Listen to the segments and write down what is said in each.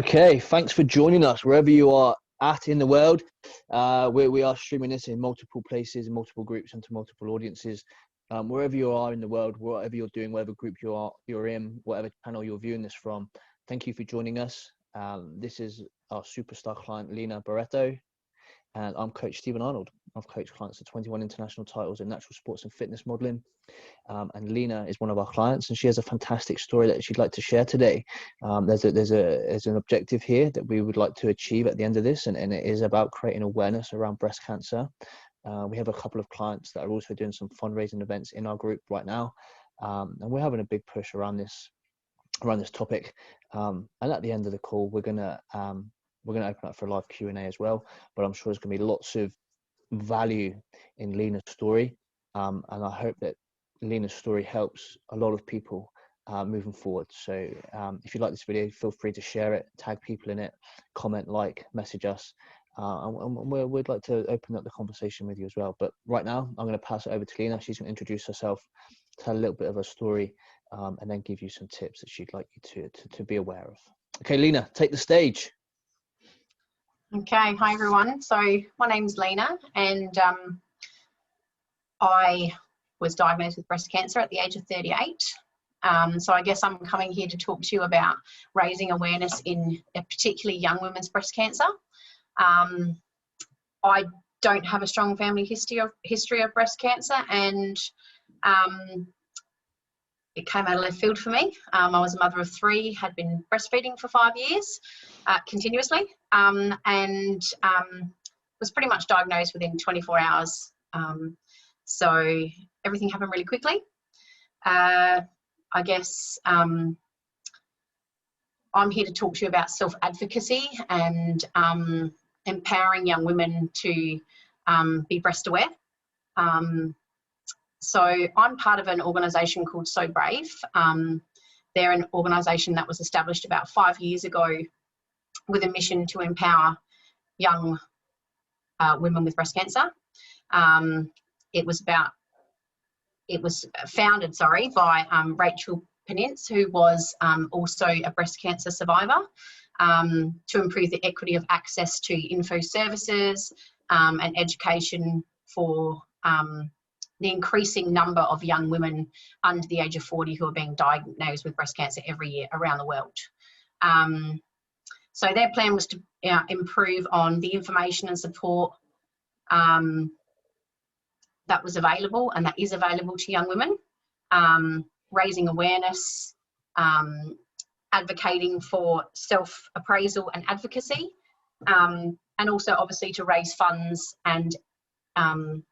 Okay, thanks for joining us wherever you are at in the world. We are streaming this in multiple places, in multiple groups, and to multiple audiences. Wherever you are in the world, whatever you're doing, whatever group you're in, whatever channel you're viewing this from, thank you for joining us. This is our superstar client, Lena Barreto, and I'm Coach Stephen Arnold. I've coached clients to 21 international titles in natural sports and fitness modeling. And Lena is one of our clients, and she has a fantastic story that she'd like to share today. There's an objective here that we would like to achieve at the end of this, and it is about creating awareness around breast cancer. We have a couple of clients that are also doing some fundraising events in our group right now, and we're having a big push around this topic. And at the end of the call, we're gonna open up for a live Q&A as well. But I'm sure there's gonna be lots of value in Lena's story, and I hope that Lena's story helps a lot of people moving forward. So if you like this video, feel free to share it, tag people in it, comment, like, message us, and we'd like to open up the conversation with you as well. But right now, I'm going to pass it over to Lena. She's going to introduce herself, tell a little bit of her story, and then give you some tips that she'd like you to be aware of. Okay, Lena, take the stage. Okay, hi everyone. So my name's Lena, and I was diagnosed with breast cancer at the age of 38. So I guess I'm coming here to talk to you about raising awareness in particularly young women's breast cancer. I don't have a strong family history of breast cancer, and it came out of left field for me. I was a mother of 3, had been breastfeeding for 5 years continuously, and was pretty much diagnosed within 24 hours. So everything happened really quickly. I guess I'm here to talk to you about self-advocacy and empowering young women to be breast aware. So I'm part of an organisation called So Brave. They're an organisation that was established about 5 years ago with a mission to empower young women with breast cancer. It was founded, by Rachel Penance, who was also a breast cancer survivor, to improve the equity of access to info services and education for the increasing number of young women under the age of 40 who are being diagnosed with breast cancer every year around the world. So their plan was to improve on the information and support that was available and that is available to young women, raising awareness, advocating for self-appraisal and advocacy, and also obviously to raise funds and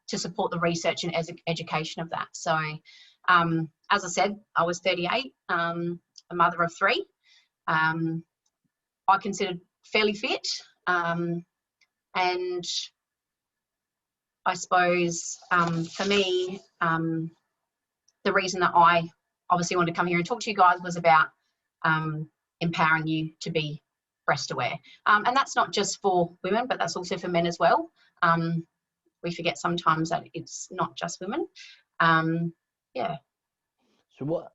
to support the research and education of that. So as I said, I was 38, a mother of 3. I considered fairly fit, and I suppose for me, the reason that I obviously wanted to come here and talk to you guys was about empowering you to be breast aware. And that's not just for women, but that's also for men as well. We forget sometimes that it's not just women. Yeah. So what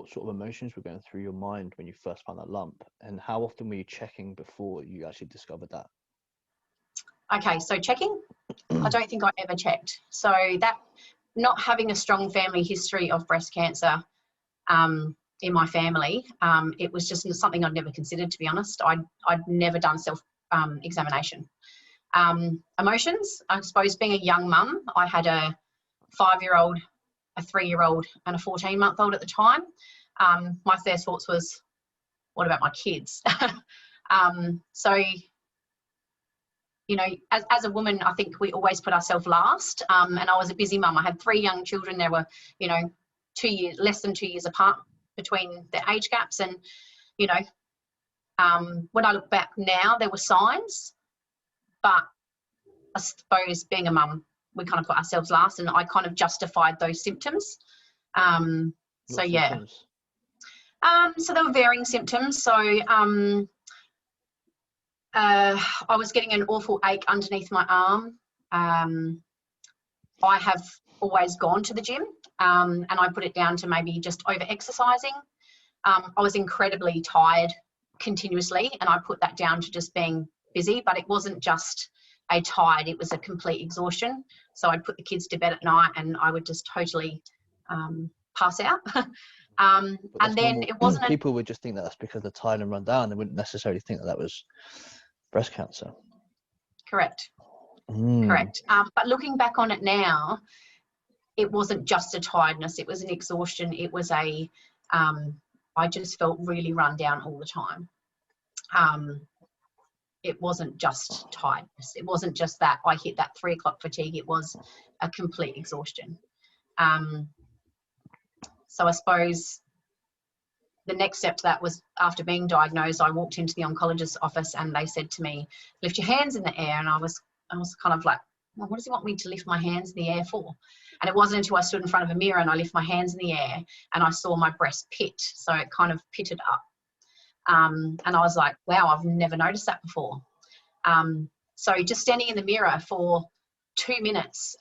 sort of emotions were going through your mind when you first found that lump, and how often were you checking before you actually discovered that? Okay, so checking, I don't think I ever checked. So that, not having a strong family history of breast cancer in my family, it was just something I'd never considered, to be honest. I'd never done self-examination. Emotions, I suppose being a young mum, I had a 5-year-old, a 3-year-old and a 14-month-old at the time. My first thoughts was, what about my kids? So, you know, as a woman, I think we always put ourselves last. And I was a busy mum. I had 3 young children. There were, you know, less than 2 years apart between the age gaps. And, you know, when I look back now, there were signs, but I suppose being a mum, we kind of put ourselves last, and I kind of justified those symptoms. So yeah. Symptoms? So there were varying symptoms. So I was getting an awful ache underneath my arm. I have always gone to the gym, and I put it down to maybe just over exercising. I was incredibly tired continuously, and I put that down to just being busy. But it wasn't just a tired, it was a complete exhaustion. So I'd put the kids to bed at night and I would just totally pass out. And then normal. it wasn't People would just think that that's because they're tired and run down. They wouldn't necessarily think that that was breast cancer. correct. Correct. But looking back on it now, it wasn't just a tiredness, it was an exhaustion. It was a I just felt really run down all the time. It wasn't just tiredness. It wasn't just that I hit that 3 o'clock fatigue. It was a complete exhaustion. So I suppose the next step to that was, after being diagnosed, I walked into the oncologist's office and they said to me, lift your hands in the air. And I was kind of like, well, what does he want me to lift my hands in the air for? And it wasn't until I stood in front of a mirror and I lift my hands in the air and I saw my breast pit. So it kind of pitted up. And I was like, wow, I've never noticed that before. So just standing in the mirror for 2 minutes,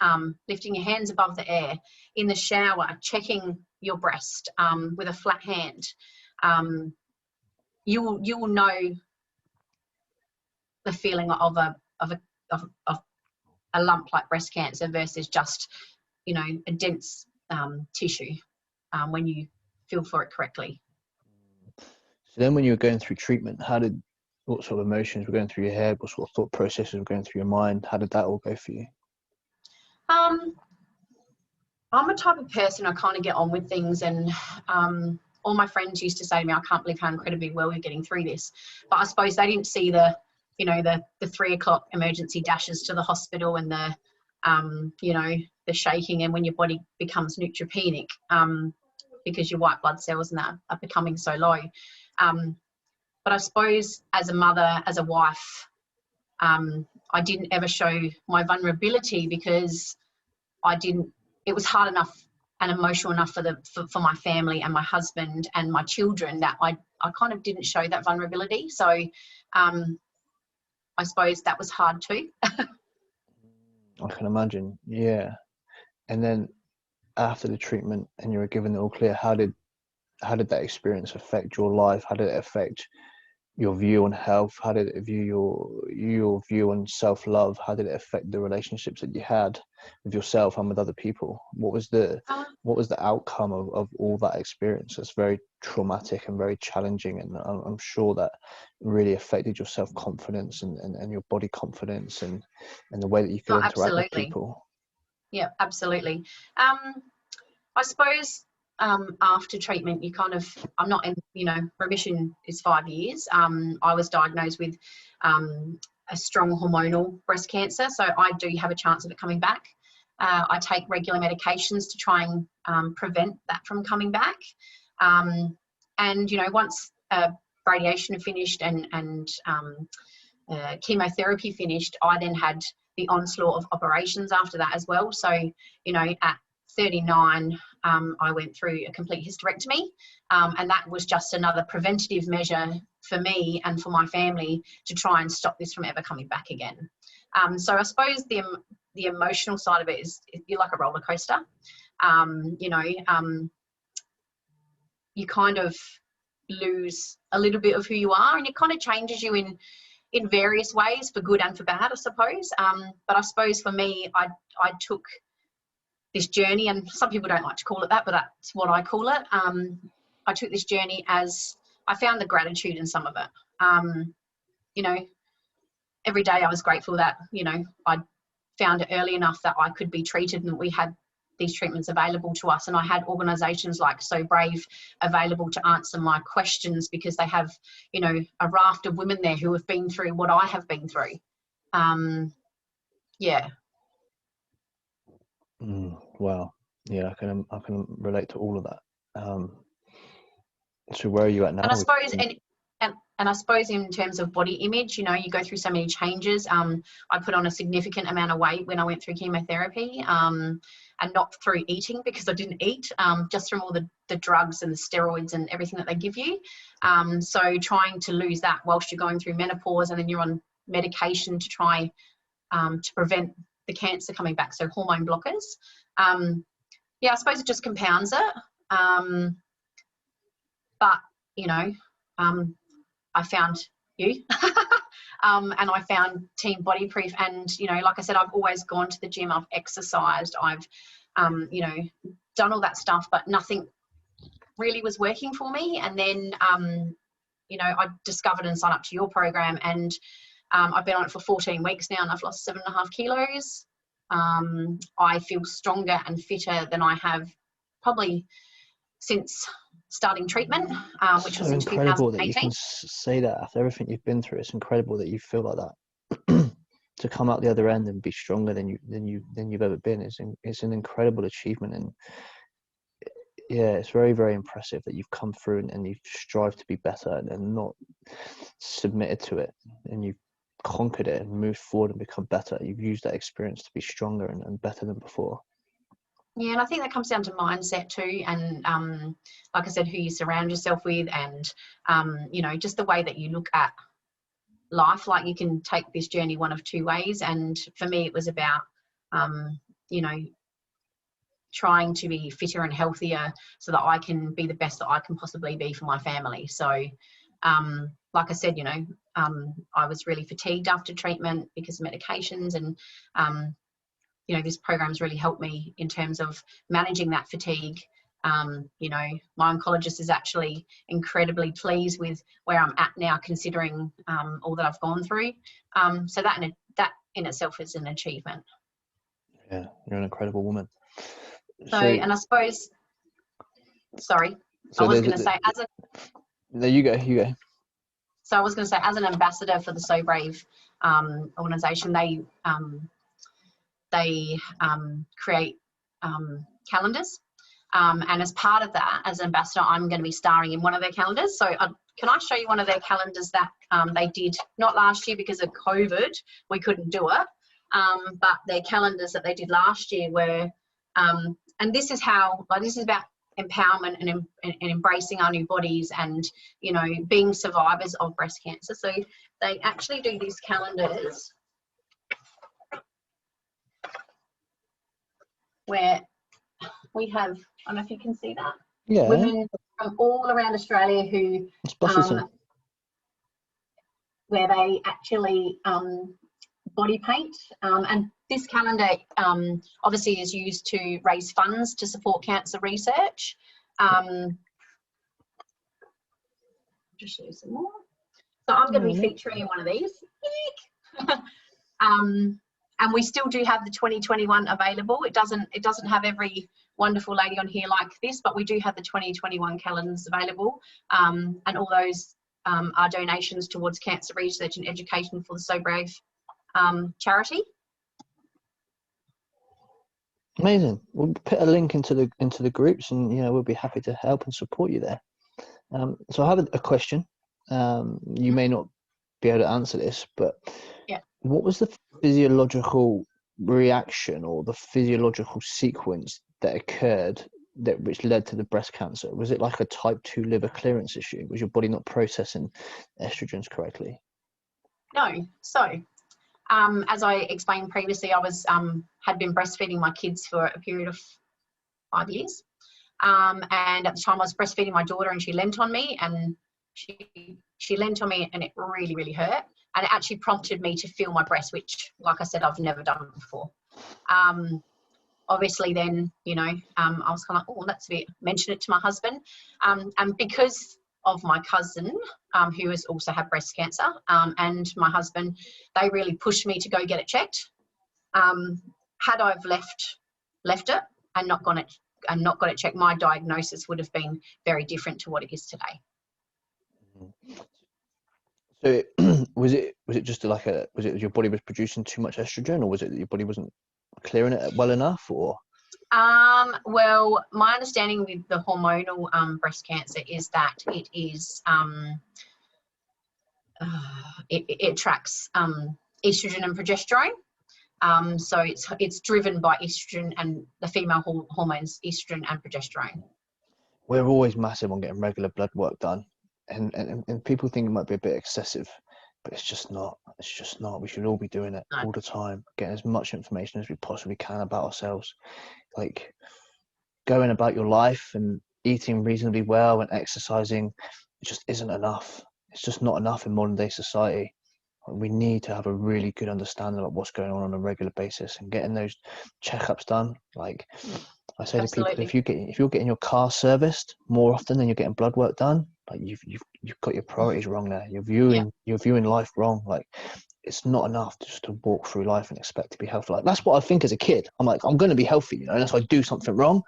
lifting your hands above the air, in the shower, checking your breast with a flat hand, you will know the feeling of a lump like breast cancer versus just, you know, a dense tissue when you feel for it correctly. So then when you were going through treatment, what sort of emotions were going through your head? What sort of thought processes were going through your mind? How did that all go for you? I'm a type of person, I kind of get on with things, and all my friends used to say to me, I can't believe how incredibly well you're getting through this. But I suppose they didn't see the 3 o'clock emergency dashes to the hospital and the, the shaking, and when your body becomes neutropenic because your white blood cells and that are becoming so low. But I suppose as a mother, as a wife, I didn't ever show my vulnerability because it was hard enough and emotional enough for my family and my husband and my children that I kind of didn't show that vulnerability. So I suppose that was hard too. I can imagine, yeah. And then after the treatment and you were given the all clear, how did that experience affect your life? How did it affect your view on health? How did it view your view on self-love? How did it affect the relationships that you had with yourself and with other people? What was the outcome of all that experience? It's very traumatic and very challenging, and I'm sure that really affected your self-confidence and your body confidence and the way that you could interact with people. Yeah, absolutely. I suppose after treatment, I'm not in, remission is 5 years. I was diagnosed with a strong hormonal breast cancer, so I do have a chance of it coming back. I take regular medications to try and prevent that from coming back. And, once radiation finished and chemotherapy finished, I then had the onslaught of operations after that as well. So, at 39, I went through a complete hysterectomy, and that was just another preventative measure for me and for my family to try and stop this from ever coming back again. So I suppose the emotional side of it is you're like a roller coaster. You kind of lose a little bit of who you are, and it kind of changes you in various ways, for good and for bad, I suppose. But I suppose for me, I took this journey, and some people don't like to call it that, but that's what I call it. I took this journey as I found the gratitude in some of it. Every day I was grateful that, I found it early enough that I could be treated and we had these treatments available to us. And I had organisations like So Brave available to answer my questions, because they have, a raft of women there who have been through what I have been through. Yeah. Wow. Yeah, I can relate to all of that. So where are you at now? And I suppose, and I suppose in terms of body image, you go through so many changes. I put on a significant amount of weight when I went through chemotherapy, and not through eating, because I didn't eat, just from all the drugs and the steroids and everything that they give you. So trying to lose that whilst you're going through menopause, and then you're on medication to try to prevent the cancer coming back, so hormone blockers. Yeah, I suppose it just compounds it. But, I found you. And I found Team Bodyproof. And, you know, like I said, I've always gone to the gym, I've exercised, I've, you know, done all that stuff, but nothing really was working for me. And then, you know, I discovered and signed up to your program, and I've been on it for 14 weeks now, and I've lost 7.5 kilos. I feel stronger and fitter than I have probably since starting treatment, which was So in incredible that you 2018. can say that after everything you've been through. It's incredible that you feel like that. To come out the other end and be stronger than you've ever been is an incredible achievement. And yeah, it's very, very impressive that you've come through and you've strived to be better and not submitted to it, and you've conquered it and moved forward and become better. You've used that experience to be stronger and better than before. Yeah, and I think that comes down to mindset too, and like I said, who you surround yourself with, and you know, just the way that you look at life. Like, you can take this journey one of two ways, and for me, it was about you know, trying to be fitter and healthier so that I can be the best that I can possibly be for my family. So, like I said, you know, I was really fatigued after treatment because of medications, and you know, this program's really helped me in terms of managing that fatigue. You know, my oncologist is actually incredibly pleased with where I'm at now, considering all that I've gone through. So that in itself is an achievement. Yeah, you're an incredible woman. So and I suppose, sorry, so I was going to say, there you go. So I was going to say, as an ambassador for the So Brave organisation, they create calendars. And as part of that, as ambassador, I'm going to be starring in one of their calendars. So can I show you one of their calendars that they did, not last year because of COVID, we couldn't do it, but their calendars that they did last year were, and this is how, like, this is about empowerment and embracing our new bodies and, you know, being survivors of breast cancer. So they actually do these calendars where we have, I don't know if you can see that, women from all around Australia who, where they actually body paint, and this calendar obviously is used to raise funds to support cancer research. Just show you some more. So I'm going to be featuring in one of these. And we still do have the 2021 available. It doesn't have every wonderful lady on here like this, but we do have the 2021 calendars available, and all those are donations towards cancer research and education for the So Brave charity. Amazing. We'll put a link into the groups, and you know, we'll be happy to help and support you there. So I have a question. You may not be able to answer this, but yeah, what was the physiological reaction or the physiological sequence that occurred which led to the breast cancer? Was it like a type 2 liver clearance issue? Was your body not processing estrogens correctly? No. So as I explained previously, I was had been breastfeeding my kids for a period of 5 years, and at the time I was breastfeeding my daughter, and she leant on me, and she leant on me, and it really, really hurt, and it actually prompted me to feel my breast, which, like I said, I've never done before. Obviously then, you know, I was kind of like, oh, that's a bit, mention it to my husband, and because of my cousin, who has also had breast cancer, and my husband, they really pushed me to go get it checked. Had I've left it and not got it checked, my diagnosis would have been very different to what it is today. So was it just like was it your body was producing too much estrogen, or was it that your body wasn't clearing it well enough, or? Well, my understanding with the hormonal breast cancer is that it is it tracks estrogen and progesterone. So it's driven by estrogen and the female hormones, estrogen and progesterone. We're always massive on getting regular blood work done, and people think it might be a bit excessive, but it's just not. We should all be doing it all the time, getting as much information as we possibly can about ourselves, like going about your life and eating reasonably well and exercising. It just isn't enough. it's just not enough in modern day society. We need to have a really good understanding of what's going on a regular basis, and getting those checkups done. Like I say to people, Absolutely. if you're getting your car serviced more often than you're getting blood work done, like you've got your priorities wrong there. You're viewing life wrong. Like it's not enough just to walk through life and expect to be healthy. Like that's what I think as a kid. I'm like, I'm going to be healthy, you know, unless I do something wrong.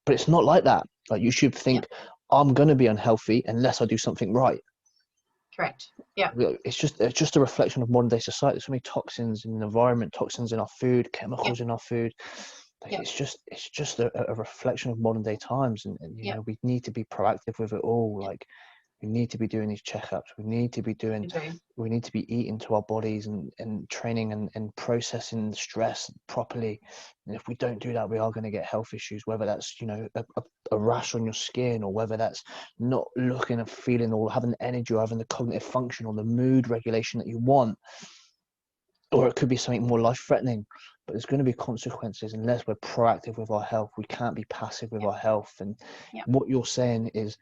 But it's not like that. Like you should think, I'm going to be unhealthy unless I do something right. Correct. Yeah. It's just a reflection of modern day society. There's so many toxins in the environment, toxins in our food, chemicals in our food. Like it's just a reflection of modern day times, and you know, we need to be proactive with it all. Like we need to be doing these checkups. We need to be eating to our bodies, and training and processing stress properly. And if we don't do that, we are going to get health issues, whether that's, you know, a rash on your skin, or whether that's not looking and feeling or having the energy or having the cognitive function or the mood regulation that you want. Or it could be something more life threatening. But there's going to be consequences unless we're proactive with our health. We can't be passive with our health. And what you're saying is,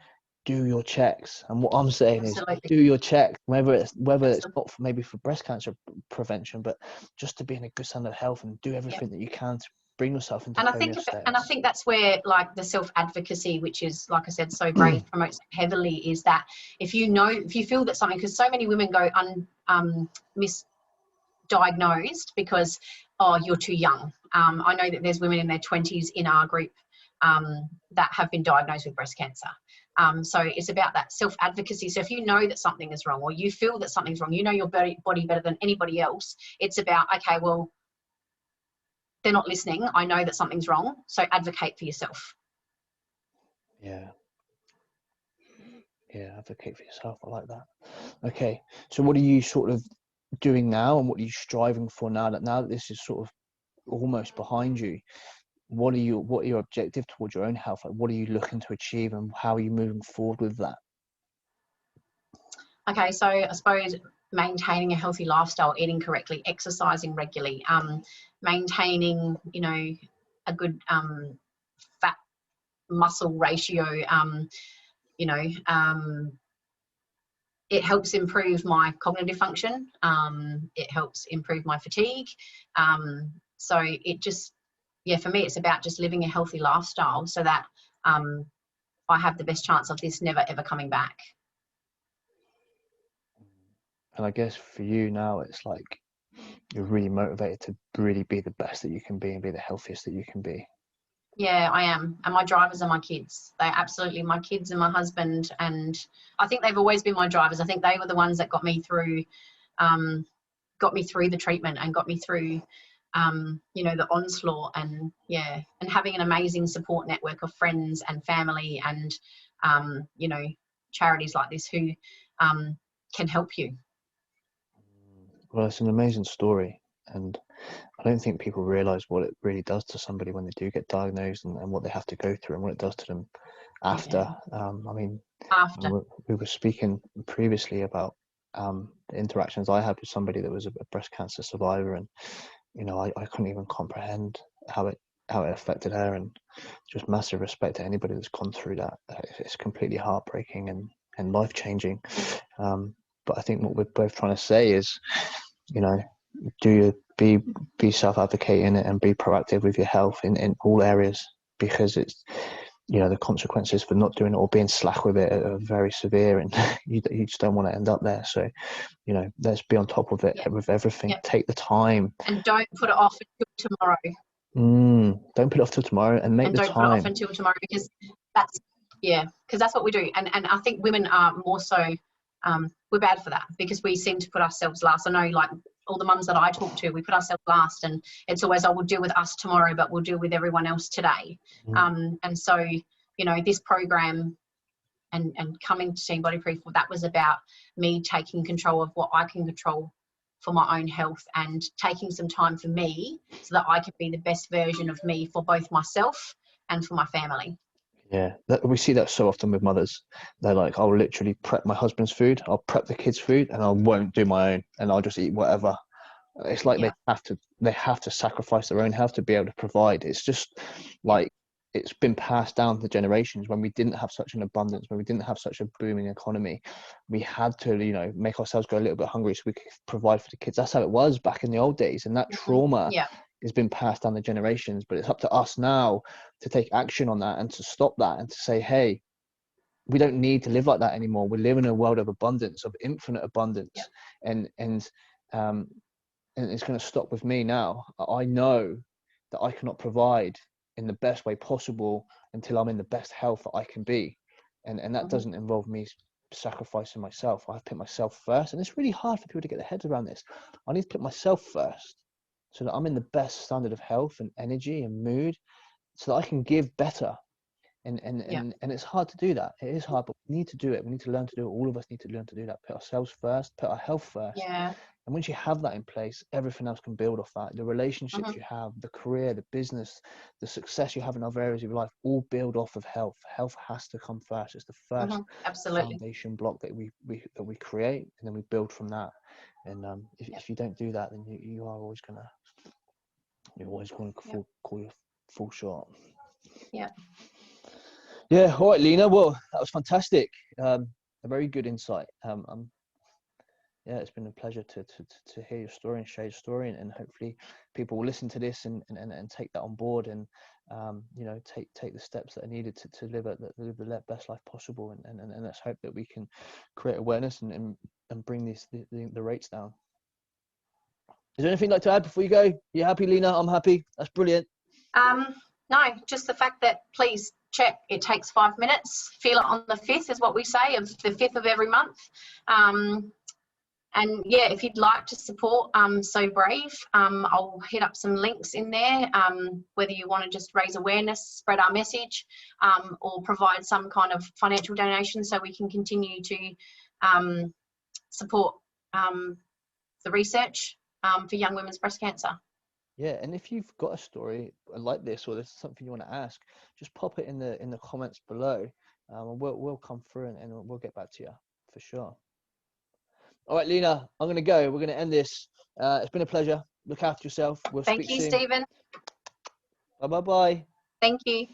do your checks, and what I'm saying is do your checks, whether it's not maybe for breast cancer prevention, but just to be in a good standard of health, and do everything that you can to bring yourself into homeostasis. And I think that's where, like, the self-advocacy, which is, like I said, so great, promotes heavily, is that if you feel that something, because so many women go misdiagnosed because, oh, you're too young. I know that there's women in their 20s in our group that have been diagnosed with breast cancer. So it's about that self-advocacy. So if you know that something is wrong, or you feel that something's wrong, you know your body better than anybody else. It's about, okay, well, they're not listening. I know that something's wrong. So advocate for yourself. Yeah, advocate for yourself. I like that. Okay, so what are you sort of doing now, and what are you striving for now that this is sort of almost behind you? What are your objective towards your own health? Like, what are you looking to achieve, and how are you moving forward with that? Okay, so I suppose maintaining a healthy lifestyle, eating correctly, exercising regularly, maintaining, you know, a good fat muscle ratio, you know, it helps improve my cognitive function. It helps improve my fatigue. So it just, for me, it's about just living a healthy lifestyle so that I have the best chance of this never, ever coming back. And I guess for you now, it's like you're really motivated to really be the best that you can be and be the healthiest that you can be. Yeah, I am. And my drivers are my kids. They're absolutely my kids and my husband. And I think they've always been my drivers. I think they were the ones that got me through the treatment and got me through, you know, the onslaught, and having an amazing support network of friends and family and, you know, charities like this who can help you. Well, it's an amazing story, and I don't think people realize what it really does to somebody when they do get diagnosed, and what they have to go through, and what it does to them after. I mean, we were speaking previously about the interactions I had with somebody that was a breast cancer survivor, and you know, I couldn't even comprehend how it affected her, and just massive respect to anybody that's gone through that. It's completely heartbreaking and life-changing. But I think what we're both trying to say is, you know, be self-advocating and be proactive with your health in all areas, because it's, you know, the consequences for not doing it or being slack with it are very severe, and you just don't want to end up there. So, you know, let's be on top of it with everything. Take the time, and don't put it off until tomorrow. Don't put it off till tomorrow, and make the time. Don't put it off until tomorrow, because that's what we do. And I think women are more so, we're bad for that, because we seem to put ourselves last. I know, like, all the mums that I talk to, we put ourselves last, and it's always, we'll deal with us tomorrow, but we'll deal with everyone else today. And so, you know, this program and coming to Team Body Proof, that was about me taking control of what I can control for my own health, and taking some time for me so that I can be the best version of me for both myself and for my family. Yeah, we see that so often with mothers. They're like, I'll literally prep my husband's food, I'll prep the kids' food, and I won't do my own, and I'll just eat whatever. It's like they have to sacrifice their own health to be able to provide. It's just like, it's been passed down to generations. When we didn't have such an abundance, when we didn't have such a booming economy, we had to, you know, make ourselves go a little bit hungry so we could provide for the kids. That's how it was back in the old days. And that trauma Yeah. has been passed down the generations, but it's up to us now to take action on that and to stop that and to say, hey, we don't need to live like that anymore. We live in a world of abundance, of infinite abundance. Yeah. And it's going to stop with me now. I know that I cannot provide in the best way possible until I'm in the best health that I can be. And that doesn't involve me sacrificing myself. I have to put myself first. And it's really hard for people to get their heads around this. I need to put myself first so that I'm in the best standard of health and energy and mood so that I can give better. And it's hard to do that. It is hard, but we need to do it. We need to learn to do it. All of us need to learn to do that. Put ourselves first, put our health first. Yeah. And once you have that in place, everything else can build off that. The relationships you have, the career, the business, the success you have in other areas of your life, all build off of health. Health has to come first. It's the first foundation block that we create, and then we build from that. And if you don't do that, then you're always going to fall short. Yeah. Yeah. All right, Lena. Well, that was fantastic. A very good insight. Yeah, it's been a pleasure to hear your story and share your story, and hopefully people will listen to this and take that on board, and you know, take the steps that are needed to live the best life possible, and let's hope that we can create awareness and bring the rates down. Is there anything you'd like to add before you go? You happy, Lena? I'm happy. That's brilliant. No, just the fact that please check. It takes 5 minutes. Feel it on the 5th is what we say, of the 5th of every month. And yeah, if you'd like to support So Brave, I'll hit up some links in there, whether you want to just raise awareness, spread our message, or provide some kind of financial donation so we can continue to support the research for young women's breast cancer. Yeah, and if you've got a story like this, or there's something you want to ask, just pop it in the comments below. We'll come through and we'll get back to you for sure. All right, Lena, I'm going to go. We're going to end this. It's been a pleasure. Look after yourself. We'll speak soon. Thank you, Stephen. Bye. Thank you.